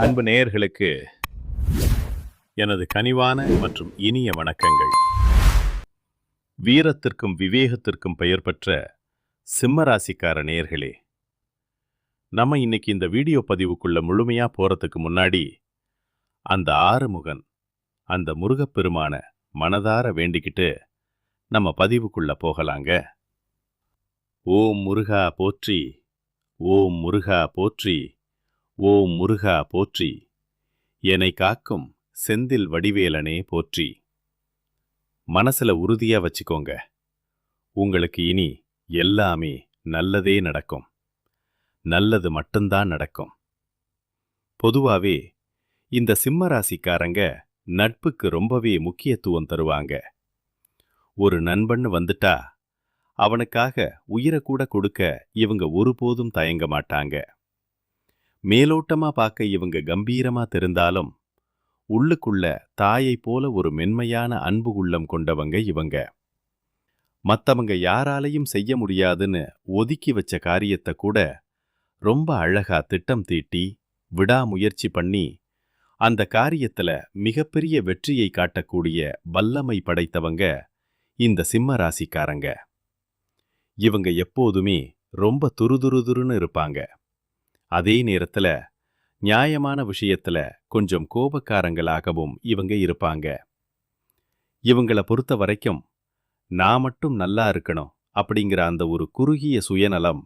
அன்பு நேயர்களுக்கு எனது கனிவான மற்றும் இனிய வணக்கங்கள். வீரத்திற்கும் விவேகத்திற்கும் பெயர் பெற்ற சிம்மராசிக்கார நேயர்களே, நம்ம இன்னைக்கு இந்த வீடியோ பதிவுக்குள்ள முழுமையா போறதுக்கு முன்னாடி அந்த ஆறுமுகன், அந்த முருகப்பெருமான மனதார வேண்டிக்கிட்டு நம்ம பதிவுக்குள்ள போகலாங்க. ஓம் முருகா போற்றி, ஓம் முருகா போற்றி, ஓம் முருகா போற்றி, என்னை காக்கும் செந்தில் வடிவேலனே போற்றி. மனசுல உறுதியா வச்சுக்கோங்க, உங்களுக்கு இனி எல்லாமே நல்லதே நடக்கும். நல்லது மட்டும்தான் நடக்கும். பொதுவாவே இந்த சிம்மராசிக்காரங்க நட்புக்கு ரொம்பவே முக்கியத்துவம் தருவாங்க. ஒரு நண்பன்னு வந்துட்டா அவனுக்காக உயிரை கூட கொடுக்க இவங்க ஒருபோதும் தயங்க மாட்டாங்க. மேலோட்டமா பார்க்க இவங்க கம்பீரமா தெரிந்தாலும் உள்ளுக்குள்ள தாயை போல ஒரு மென்மையான அன்பு உள்ளம் கொண்டவங்க இவங்க. மத்தவங்க யாராலையும் செய்ய முடியாதுன்னு ஒதுக்கி வச்ச காரியத்தை கூட ரொம்ப அழகா திட்டம் தீட்டி விடாமுயற்சி பண்ணி அந்த காரியத்துல மிகப்பெரிய வெற்றியை காட்டக்கூடிய வல்லமை படைத்தவங்க இந்த சிம்ம ராசிக்காரங்க. இவங்க எப்போதுமே ரொம்ப துருதுருதுருன்னு இருப்பாங்க. அதே நேரத்துல நியாயமான விஷயத்துல கொஞ்சம் கோபக்காரங்களாகவும் இவங்க இருப்பாங்க. இவங்கள பொறுத்த வரைக்கும் நான் மட்டும் நல்லா இருக்கணும் அப்படிங்கிற அந்த ஒரு குறுகிய சுயநலம்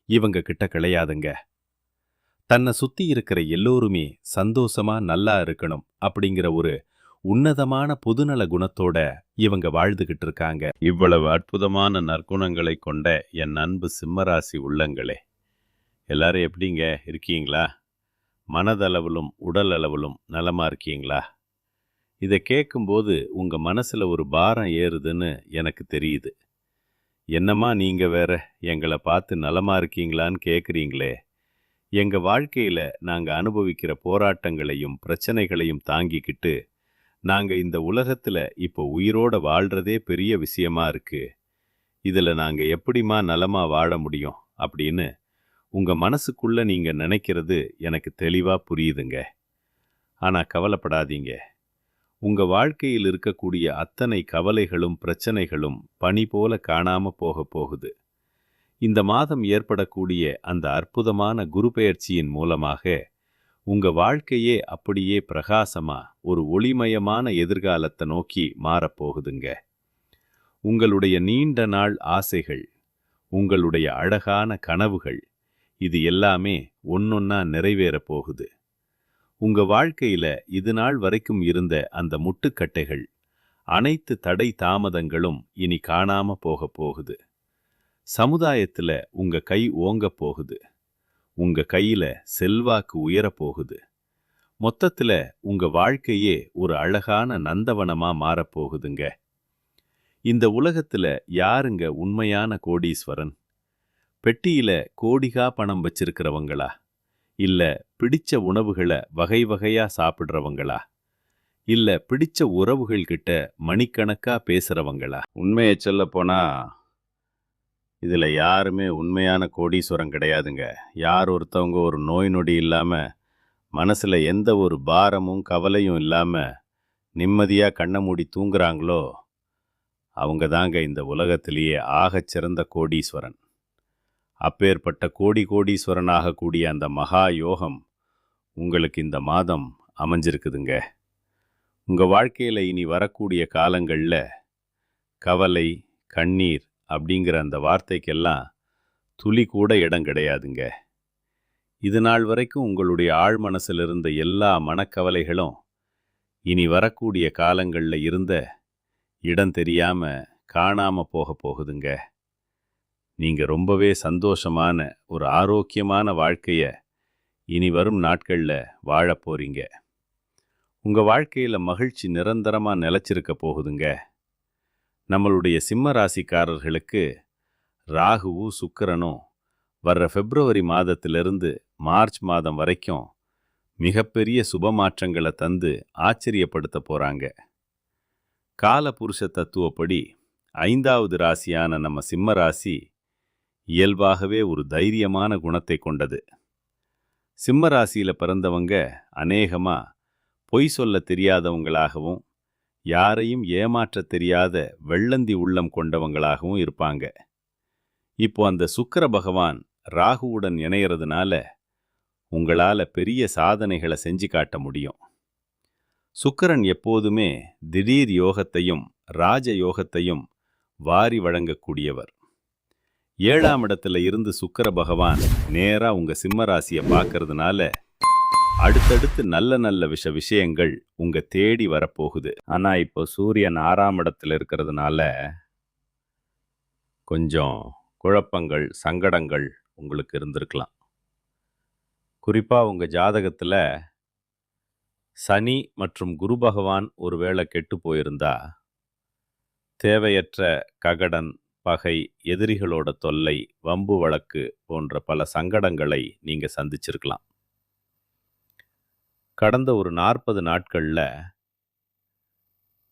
இவங்க கிட்ட கிடையாதுங்க. தன்னை சுத்தி இருக்கிற எல்லோருமே சந்தோஷமா நல்லா இருக்கணும் அப்படிங்கிற ஒரு உன்னதமான பொதுநல குணத்தோட இவங்க வாழ்ந்துகிட்டு இருக்காங்க. இவ்வளவு அற்புதமான நற்குணங்களை கொண்ட என் அன்பு சிம்மராசி உள்ளங்களே, எல்லாரும் எப்படிங்க இருக்கீங்களா? மனதளவிலும் உடல் அளவிலும் நலமா இருக்கீங்களா? இதை கேட்கும்போது உங்க மனசுல ஒரு பாரம் ஏறுதுன்னு எனக்கு தெரியுது. என்னம்மா நீங்க வேற எங்களை பார்த்து நலமா இருக்கீங்களான்னு கேட்குறீங்களே. எங்க வாழ்க்கையில நாங்க அனுபவிக்கிற போராட்டங்களையும் பிரச்சனைகளையும் தாங்கிக்கிட்டு நாங்க இந்த உலகத்துல இப்போ உயிரோட வாழ்றதே பெரிய விஷயமா இருக்கு. இதுல நாங்க எப்படிமா நலமா வாழ முடியும் அப்படின்னு உங்க மனசுக்குள்ள நீங்க நினைக்கிறது எனக்கு தெளிவா புரியுதுங்க. ஆனா கவலைப்படாதீங்க. உங்க வாழ்க்கையில் இருக்கக்கூடிய அத்தனை கவலைகளும் பிரச்சனைகளும் பனி போல காணாம போக போகுது. இந்த மாதம் ஏற்படக்கூடிய அந்த அற்புதமான குரு பெயர்ச்சியின் மூலமாக உங்க வாழ்க்கையே அப்படியே பிரகாசமா ஒரு ஒளிமயமான எதிர்காலத்தை நோக்கி மாறப்போகுதுங்க. உங்களுடைய நீண்ட நாள் ஆசைகள், உங்களுடைய அழகான கனவுகள், இது எல்லாமே ஒன்னொன்னா நிறைவேற போகுது. உங்க வாழ்க்கையில இது நாள் வரைக்கும் இருந்த அந்த முட்டுக்கட்டைகள், அனைத்து தடை தாமதங்களும் இனி காணாம போக போகுது. சமுதாயத்துல உங்க கை ஓங்க போகுது. உங்க கையில செல்வாக்கு உயரப்போகுது. மொத்தத்துல உங்க வாழ்க்கையே ஒரு அழகான நந்தவனமா மாறப்போகுதுங்க. இந்த உலகத்துல யாருங்க உண்மையான கோடீஸ்வரன்? பெட்டியில கோடிகா பணம் வச்சிருக்கிறவங்களா? இல்ல பிடிச்ச உணவுகளை வகை வகையா சாப்பிடுறவங்களா? இல்ல பிடிச்ச உறவுகள் கிட்ட மணிக்கணக்கா பேசுறவங்களா? உண்மையை சொல்ல போனா இதுல யாருமே உண்மையான கோடீஸ்வரன் கிடையாதுங்க. யார் ஒருத்தவங்க ஒரு நோய் நொடி இல்லாம மனசுல எந்த ஒரு பாரமும் கவலையும் இல்லாம நிம்மதியா கண்ணை மூடி தூங்குறாங்களோ அவங்க தாங்க இந்த உலகத்திலேயே ஆகச் சிறந்த கோடீஸ்வரன். அப்பேற்பட்ட கோடீஸ்வரனாக கூடிய அந்த மகா யோகம் உங்களுக்கு இந்த மாதம் அமைஞ்சிருக்குதுங்க. உங்க வாழ்க்கையில இனி வரக்கூடிய காலங்கள்ல கவலை, கண்ணீர் அப்படிங்கிற அந்த வார்த்தைக்கெல்லாம் துளி கூட இடம் கிடையாதுங்க. இது நாள் வரைக்கும் உங்களுடைய ஆழ் மனசில் இருந்த எல்லா மனக்கவலைகளும் இனி வரக்கூடிய காலங்கள்ல இருந்த இடம் தெரியாம காணாம போக போகுதுங்க. நீங்க ரொம்பவே சந்தோஷமான ஒரு ஆரோக்கியமான வாழ்க்கைய இனி வரும் நாட்கள்ல வாழப் போறீங்க. உங்க வாழ்க்கையில மகிழ்ச்சி நிரந்தரமா நிலைச்சிருக்க போகுதுங்க. நம்மளுடைய சிம்ம ராசிக்காரர்களுக்கு ராகுவும் சுக்கிரனும் வர்ற பிப்ரவரி மாதத்திலிருந்து மார்ச் மாதம் வரைக்கும் மிகப்பெரிய சுபமாற்றங்களை தந்து ஆச்சரியப்படுத்த போறாங்க. காலபுருஷ தத்துவப்படி 5வது ராசியான நம்ம சிம்ம ராசி இயல்பாகவே ஒரு தைரியமான குணத்தை கொண்டது. சிம்ம ராசியில பிறந்தவங்க அநேகமா பொய் சொல்ல தெரியாதவங்களாகவும் யாரையும் ஏமாற்றத் தெரியாத வெள்ளந்தி உள்ளம் கொண்டவங்களாகவும் இருப்பாங்க. இப்போ அந்த சுக்கிர பகவான் ராகுவுடன் இணையறதுனால உங்களால பெரிய சாதனைகளை செஞ்சு காட்ட முடியும். சுக்கிரன் எப்போதுமே திடீர் யோகத்தையும் ராஜ யோகத்தையும் வாரி வழங்கக்கூடியவர். 7ஆம் இடத்துல இருந்து சுக்கிர பகவான் நேரா உங்க சிம்ம ராசியை பார்க்கறதுனால அடுத்தடுத்து நல்ல நல்ல விஷயங்கள் உங்க தேடி வரப்போகுது. ஆனா இப்போ சூரியன் 6ஆம் இடத்துல இருக்கிறதுனால கொஞ்சம் குழப்பங்கள், சங்கடங்கள் உங்களுக்கு இருந்திருக்கலாம். குறிப்பா உங்க ஜாதகத்துல சனி மற்றும் குரு பகவான் ஒருவேளை கெட்டு போயிருந்தா தேவையற்ற ககடன், பகை, எதிரிகளோட தொல்லை, வம்பு வழக்கு போன்ற பல சங்கடங்களை நீங்க சந்திச்சிருக்கலாம். கடந்த ஒரு 40 நாட்கள்ல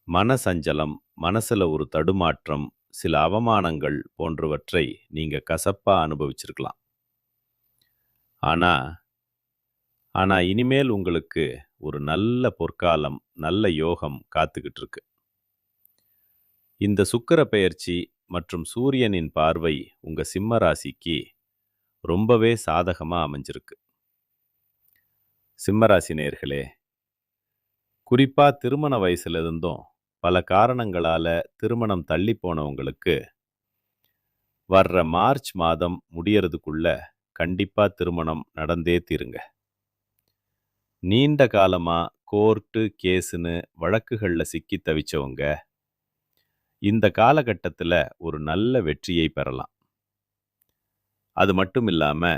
மனசஞ்சலம், மனசுல ஒரு தடுமாற்றம், சில அவமானங்கள் போன்றவற்றை நீங்க கசப்பா அனுபவிச்சிருக்கலாம். ஆனா இனிமேல் உங்களுக்கு ஒரு நல்ல பொற்காலம், நல்ல யோகம் காத்துக்கிட்டு இருக்கு. இந்த சுக்கிர பெயர்ச்சி மற்றும் சூரியனின் பார்வை உங்க சிம்ம ராசிக்கு ரொம்பவே சாதகமா அமைஞ்சிருக்கு. சிம்மராசி நேயர்களே, குறிப்பா திருமண வயசுல இருந்தும் பல காரணங்களால திருமணம் தள்ளி போனவங்களுக்கு வர்ற மார்ச் மாதம் முடியறதுக்குள்ள கண்டிப்பா திருமணம் நடந்தே தீருங்க. நீண்ட காலமா கோர்ட்டு, கேஸுன்னு வழக்குகள்ல சிக்கி தவிச்சவங்க இந்த காலகட்டத்துல ஒரு நல்ல வெற்றியை பெறலாம். அது மட்டும் இல்லாம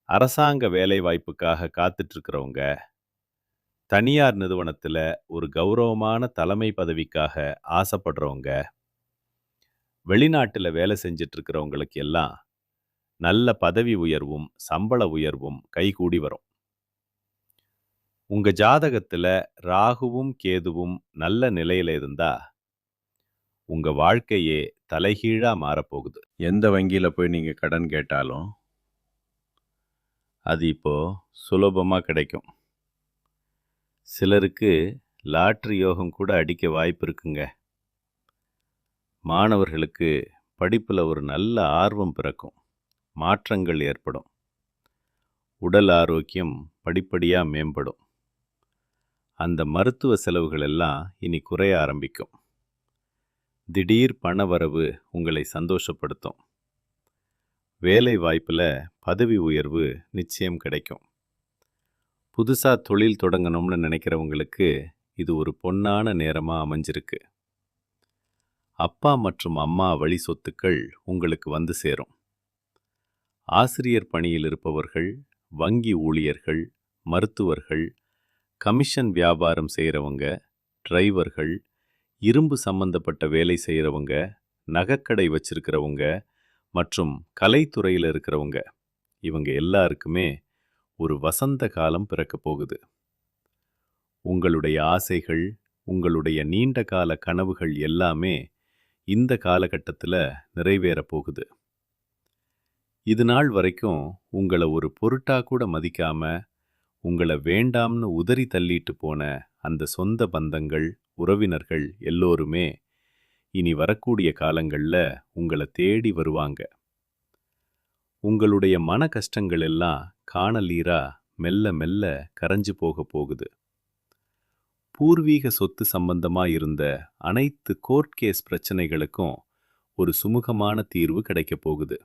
அரசாங்க வேலை வாய்ப்புக்காக காத்துட்டு இருக்கிறவங்க, தனியார் நிறுவனத்துல ஒரு கௌரவமான தலைமை பதவிக்காக ஆசைப்படுறவங்க, வெளிநாட்டுல வேலை செஞ்சிட்டு இருக்கிறவங்களுக்கு எல்லாம் நல்ல பதவி உயர்வும் சம்பள உயர்வும் கைகூடி வரும். உங்க ஜாதகத்துல ராகுவும் கேதுவும் நல்ல நிலையில இருந்தா உங்க வாழ்க்கையே தலைகீழா மாறப்போகுது. எந்த வங்கியில போய் நீங்க கடன் கேட்டாலும் அது இப்போ சுலபமா கிடைக்கும். சிலருக்கு லாட்ரி யோகம் கூட அடிக்க வாய்ப்பு இருக்குங்க. மாணவர்களுக்கு படிப்புல ஒரு நல்ல ஆர்வம் பிறக்கும், மாற்றங்கள் ஏற்படும். உடல் ஆரோக்கியம் படிப்படியா மேம்படும். அந்த மருத்துவ செலவுகள் எல்லாம் இனி குறைய ஆரம்பிக்கும். திடீர் பணவரவு உங்களை சந்தோஷப்படுத்தும். வேலை வாய்ப்புல பதவி உயர்வு நிச்சயம் கிடைக்கும். புதுசா தொழில் தொடங்கணும்னு நினைக்கிறவங்களுக்கு இது ஒரு பொன்னான நேரமா அமைஞ்சிருக்கு. அப்பா மற்றும் அம்மா வழி சொத்துக்கள் உங்களுக்கு வந்து சேரும். ஆசிரியர் பணியில் இருப்பவர்கள், வங்கி ஊழியர்கள், மருத்துவர்கள், கமிஷன் வியாபாரம் செய்கிறவங்க, டிரைவர்கள், இரும்பு சம்பந்தப்பட்ட வேலை செய்கிறவங்க, நகைக்கடை வச்சிருக்கிறவங்க மற்றும் கலைத்துறையில் இருக்கிறவங்க, இவங்க எல்லாருக்குமே ஒரு வசந்த காலம் பிறக்க போகுது. உங்களுடைய ஆசைகள், உங்களுடைய நீண்ட கால கனவுகள் எல்லாமே இந்த காலகட்டத்தில் நிறைவேற போகுது. இது நாள் வரைக்கும் உங்களை ஒரு பொருட்டா கூட மதிக்காம உங்களை வேண்டாம்னு உதறி தள்ளிட்டு போன அந்த சொந்த பந்தங்கள், உறவினர்கள் எல்லோருமே இனி வரக்கூடிய காலங்கள்ல உங்களை தேடி வருவாங்க. உங்களுடைய மன கஷ்டங்கள் எல்லாம் காணலீரா மெல்ல மெல்ல கரைஞ்சு போக போகுது. பூர்வீக சொத்து சம்பந்தமா இருந்த அனைத்து கோர்ட் கேஸ் பிரச்சனைகளுக்கும் ஒரு சுமூகமான தீர்வு கிடைக்க போகுது.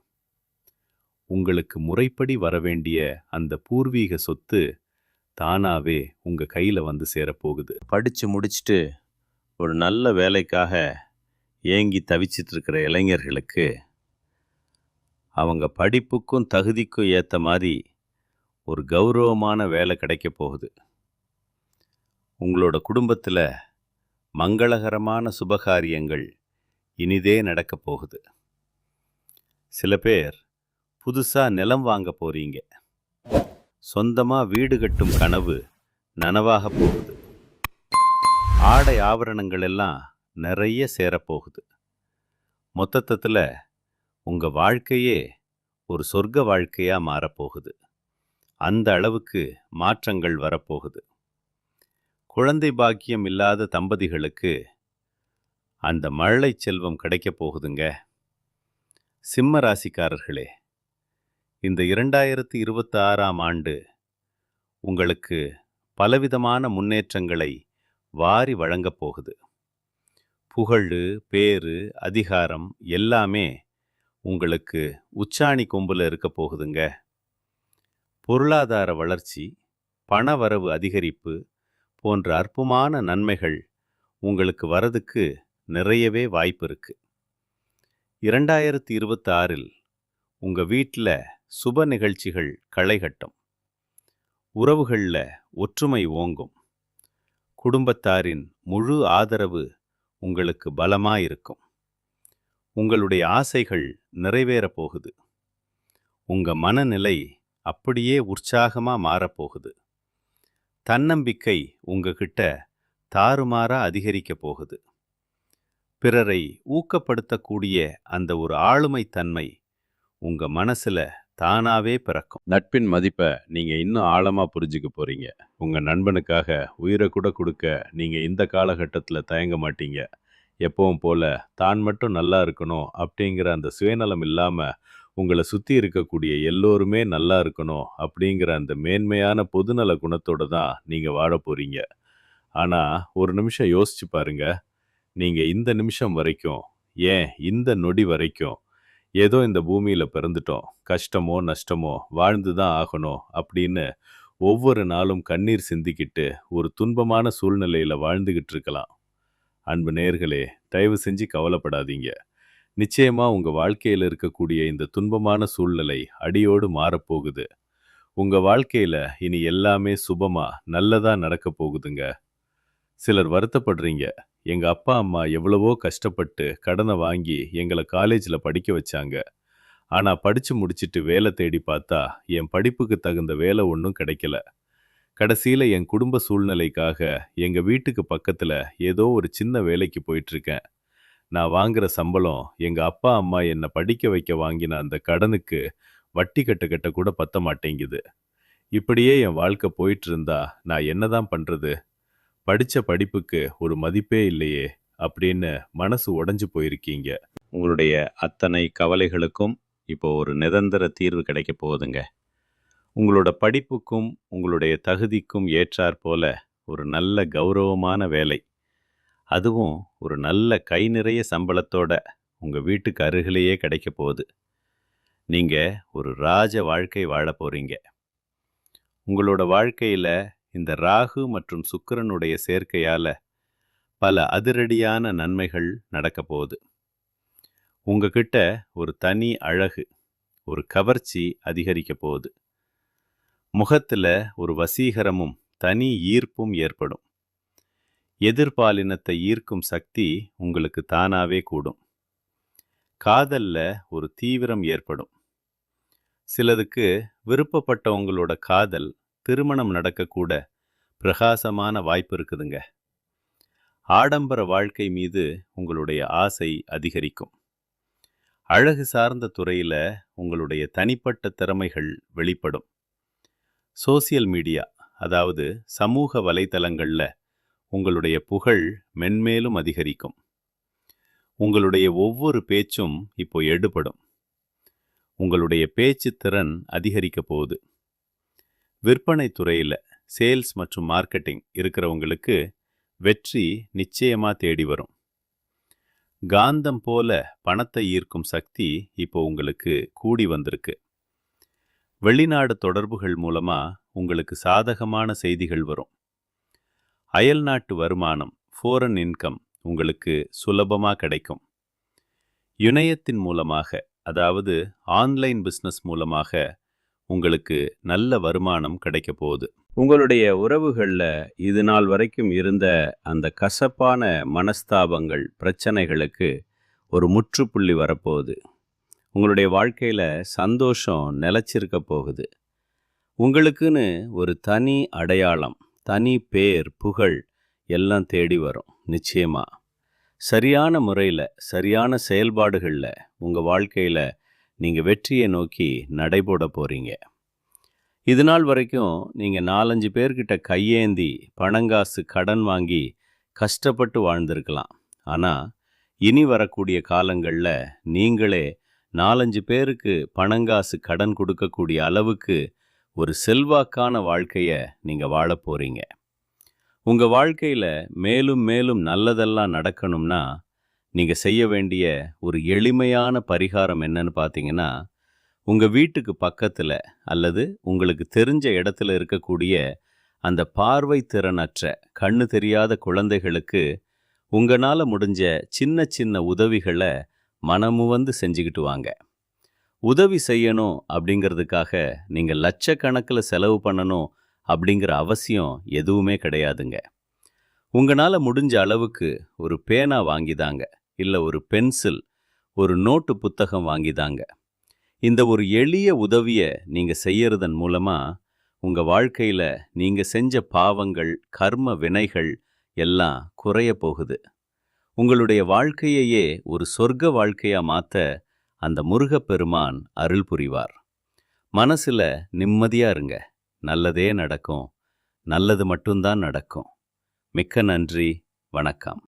உங்களுக்கு முறைப்படி வரவேண்டிய அந்த பூர்வீக சொத்து தானாவே உங்க கையில வந்து சேரப்போகுது. படிச்சு முடிச்சுட்டு ஒரு நல்ல வேலைக்காக ஏங்கி தவிச்சிட்டு இருக்கிற இளைஞர்களுக்கு அவங்க படிப்புக்கும் தகுதிக்கும் ஏற்ற மாதிரி ஒரு கௌரவமான வேலை கிடைக்க போகுது. உங்களோட குடும்பத்தில் மங்களகரமான சுபகாரியங்கள் இனிதே நடக்க போகுது. சில பேர் புதுசாக நிலம் வாங்க போறீங்க. சொந்தமாக வீடு கட்டும் கனவு நனவாக போகுது. ஆடை ஆபரணங்கள் எல்லாம் நிறைய சேரப்போகுது. மொத்தத்தில் உங்கள் வாழ்க்கையே ஒரு சொர்க்க வாழ்க்கையாக மாறப்போகுது. அந்த அளவுக்கு மாற்றங்கள் வரப்போகுது. குழந்தை பாக்கியம் இல்லாத தம்பதிகளுக்கு அந்த மழலை செல்வம் கிடைக்கப் போகுதுங்க. சிம்ம ராசிக்காரர்களே, இந்த 2026ஆம் ஆண்டு உங்களுக்கு பலவிதமான முன்னேற்றங்களை வாரி வழங்கப் போகுது. புகழு, பேரு, அதிகாரம் எல்லாமே உங்களுக்கு உச்சாணி கொம்புல இருக்க போகுதுங்க. பொருளாதார வளர்ச்சி, பணவரவு அதிகரிப்பு போன்ற அற்புதமான நன்மைகள் உங்களுக்கு வரதுக்கு நிறையவே வாய்ப்பு இருக்கு. 2026இல் உங்க வீட்டில் சுப நிகழ்ச்சிகள் களைகட்டும். உறவுகளில் ஒற்றுமை ஓங்கும். குடும்பத்தாரின் முழு ஆதரவு உங்களுக்கு பலமாயிருக்கும். உங்களுடைய ஆசைகள் நிறைவேறப் போகுது. உங்க மனநிலை அப்படியே உற்சாகமா மாறப்போகுது. தன்னம்பிக்கை உங்ககிட்ட தாறுமாறா அதிகரிக்க போகுது. பிறரை ஊக்கப்படுத்தக்கூடிய அந்த ஒரு ஆளுமை தன்மை உங்க மனசுல தானாவே பிறக்கும். நட்பின் மதிப்பை நீங்க இன்னும் ஆழமா புரிஞ்சுக்க போறீங்க. உங்க நண்பனுக்காக உயிரை கூட கொடுக்க நீங்க இந்த காலகட்டத்தில் தயங்க மாட்டீங்க. எப்பவும் போல தான் மட்டும் நல்லா இருக்கணும் அப்படிங்கிற அந்த சுயநலம் இல்லாம உங்களை சுத்தி இருக்கக்கூடிய எல்லோருமே நல்லா இருக்கணும் அப்படிங்கிற அந்த மேன்மையான பொதுநல குணத்தோட தான் நீங்க வாழ போறீங்க. ஆனா ஒரு நிமிஷம் யோசிச்சு பாருங்க. நீங்க இந்த நிமிஷம் வரைக்கும், ஏன் இந்த நொடி வரைக்கும் ஏதோ இந்த பூமியில பிறந்துட்டோம், கஷ்டமோ நஷ்டமோ வாழ்ந்துதான் ஆகணும் அப்படின்னு ஒவ்வொரு நாளும் கண்ணீர் சிந்திக்கிட்டு ஒரு துன்பமான சூழ்நிலையில வாழ்ந்துகிட்டு இருக்கலாம். அன்பு நேயர்களே, தயவு செஞ்சு கவலைப்படாதீங்க. நிச்சயமா உங்க வாழ்க்கையில இருக்கக்கூடிய இந்த துன்பமான சூழ்நிலை அடியோடு மாறப்போகுது. உங்க வாழ்க்கையில இனி எல்லாமே சுபமா நல்லதா நடக்க போகுதுங்க. சிலர் வருத்தப்படுறீங்க. எங்க அப்பா அம்மா எவ்வளவோ கஷ்டப்பட்டு கடனை வாங்கி எங்களை காலேஜில் படிக்க வச்சாங்க. ஆனா படிச்சு முடிச்சிட்டு வேலை தேடி பார்த்தா என் படிப்புக்கு தகுந்த வேலை ஒன்றும் கிடைக்கல. கடைசியில என் குடும்ப சூழ்நிலைக்காக எங்க வீட்டுக்கு பக்கத்துல ஏதோ ஒரு சின்ன வேலைக்கு போயிட்டு இருக்கேன். நான் வாங்குற சம்பளம் எங்க அப்பா அம்மா என்னை படிக்க வைக்க வாங்கின அந்த கடனுக்கு வட்டி கட்ட கூட பத்த மாட்டேங்குது. இப்படியே என் வாழ்க்கை போயிட்டு இருந்தா நான் என்னதான் பண்றது? படிச்ச படிப்புக்கு ஒரு மதிப்பே இல்லையே அப்படின்னு மனசு உடைஞ்சு போயிருக்கீங்க. உங்களுடைய அத்தனை கவலைகளுக்கும் இப்போ ஒரு நிரந்தர தீர்வு கிடைக்க போகுதுங்க. உங்களோட படிப்புக்கும் உங்களுடைய தகுதிக்கும் ஏற்றாற் போல ஒரு நல்ல கௌரவமான வேலை, அதுவும் ஒரு நல்ல கை நிறைய சம்பளத்தோட உங்க வீட்டுக்கு அருகிலேயே கிடைக்க போகுது. நீங்க ஒரு ராஜ வாழ்க்கை வாழ போறீங்க. உங்களோட வாழ்க்கையில இந்த ராகு மற்றும் சுக்கிரனுடைய சேர்க்கையால பல அதிரடியான நன்மைகள் நடக்க போகுது. உங்ககிட்ட ஒரு தனி அழகு, ஒரு கவர்ச்சி அதிகரிக்க போகுது. முகத்துல ஒரு வசீகரமும் தனி ஈர்ப்பும் ஏற்படும். எதிர்பாலினத்தை ஈர்க்கும் சக்தி உங்களுக்கு தானாவே கூடும். காதல்ல ஒரு தீவிரம் ஏற்படும். சிலருக்கு விருப்பப்பட்டவங்களோட காதல் திருமணம் நடக்கக்கூட பிரகாசமான வாய்ப்பு இருக்குதுங்க. ஆடம்பர வாழ்க்கை மீது உங்களுடைய ஆசை அதிகரிக்கும். அழகு சார்ந்த துறையில உங்களுடைய தனிப்பட்ட திறமைகள் வெளிப்படும். சோசியல் மீடியா, அதாவது சமூக வலைத்தளங்கள்ல உங்களுடைய புகழ் மென்மேலும் அதிகரிக்கும். உங்களுடைய ஒவ்வொரு பேச்சும் இப்போ எடுபடும். உங்களுடைய பேச்சு திறன் அதிகரிக்க போகுது. விற்பனை துறையில சேல்ஸ் மற்றும் மார்க்கெட்டிங் இருக்கிறவங்களுக்கு வெற்றி நிச்சயமா தேடி வரும். காந்தம் போல பணத்தை ஈர்க்கும் சக்தி இப்போ உங்களுக்கு கூடி வந்திருக்கு. வெளிநாடு தொடர்புகள் மூலமா உங்களுக்கு சாதகமான செய்திகள் வரும். அயல்நாட்டு வருமானம், ஃபாரின் இன்கம் உங்களுக்கு சுலபமா கிடைக்கும். இணையத்தின் மூலமாக, அதாவது ஆன்லைன் பிஸ்னஸ் மூலமாக உங்களுக்கு நல்ல வருமானம் கிடைக்க போகுது. உங்களுடைய உறவுகளில் இது நாள் வரைக்கும் இருந்த அந்த கசப்பான மனஸ்தாபங்கள், பிரச்சனைகளுக்கு ஒரு முற்றுப்புள்ளி வரப்போகுது. உங்களுடைய வாழ்க்கையில் சந்தோஷம் நிலச்சிருக்க போகுது. உங்களுக்குன்னு ஒரு தனி அடையாளம், தனி பேர், புகழ் எல்லாம் தேடி வரும். நிச்சயமா சரியான முறையில், சரியான செயல்பாடுகளில் உங்கள் வாழ்க்கையில் நீங்கள் வெற்றியை நோக்கி நடைபோட போகிறீங்க. இது நாள் வரைக்கும் நீங்க 4-5 பேர்கிட்ட கையேந்தி பணங்காசு கடன் வாங்கி கஷ்டப்பட்டு வாழ்ந்திருக்கலாம். ஆனா, இனி வரக்கூடிய காலங்கள்ல நீங்களே 4-5 பேருக்கு பணங்காசு கடன் கொடுக்கக்கூடிய அளவுக்கு ஒரு செல்வாக்கான வாழ்க்கைய நீங்க வாழப் போறீங்க. உங்க வாழ்க்கையில மேலும் மேலும் நல்லதெல்லாம் நடக்கணும்னா, நீங்க செய்ய வேண்டிய ஒரு எளிமையான பரிகாரம் என்னன்னு பார்த்தீங்கன்னா, உங்க வீட்டுக்கு பக்கத்துல அல்லது உங்களுக்கு தெரிஞ்ச இடத்துல இருக்கக்கூடிய அந்த பார்வை திறனற்ற, கண்ணு தெரியாத குழந்தைகளுக்கு உங்கனால முடிஞ்ச சின்ன சின்ன உதவிகள மனமுவந்து செஞ்சுக்கிட்டு வாங்க. உதவி செய்யணும் அப்படிங்கிறதுக்காக நீங்க லட்சக்கணக்கில செலவு பண்ணணும் அப்படிங்கிற அவசியம் எதுவுமே கிடையாதுங்க. உங்கனால முடிஞ்ச அளவுக்கு ஒரு பேனா வாங்கிதாங்க, இல்ல ஒரு பென்சில், ஒரு நோட்டு புத்தகம் வாங்கிதாங்க. இந்த ஒரு எளிய உதவிய நீங்க செய்யறதன் மூலமா உங்க வாழ்க்கையில நீங்க செஞ்ச பாவங்கள், கர்ம வினைகள் எல்லாம் குறைய போகுது. உங்களுடைய வாழ்க்கையையே ஒரு சொர்க்க வாழ்க்கையா மாத்த அந்த முருகப்பெருமான் அருள் புரிவார். மனசுல நிம்மதியா இருங்க. நல்லதே நடக்கும். நல்லது மட்டும்தான் நடக்கும். மிக்க நன்றி. வணக்கம்.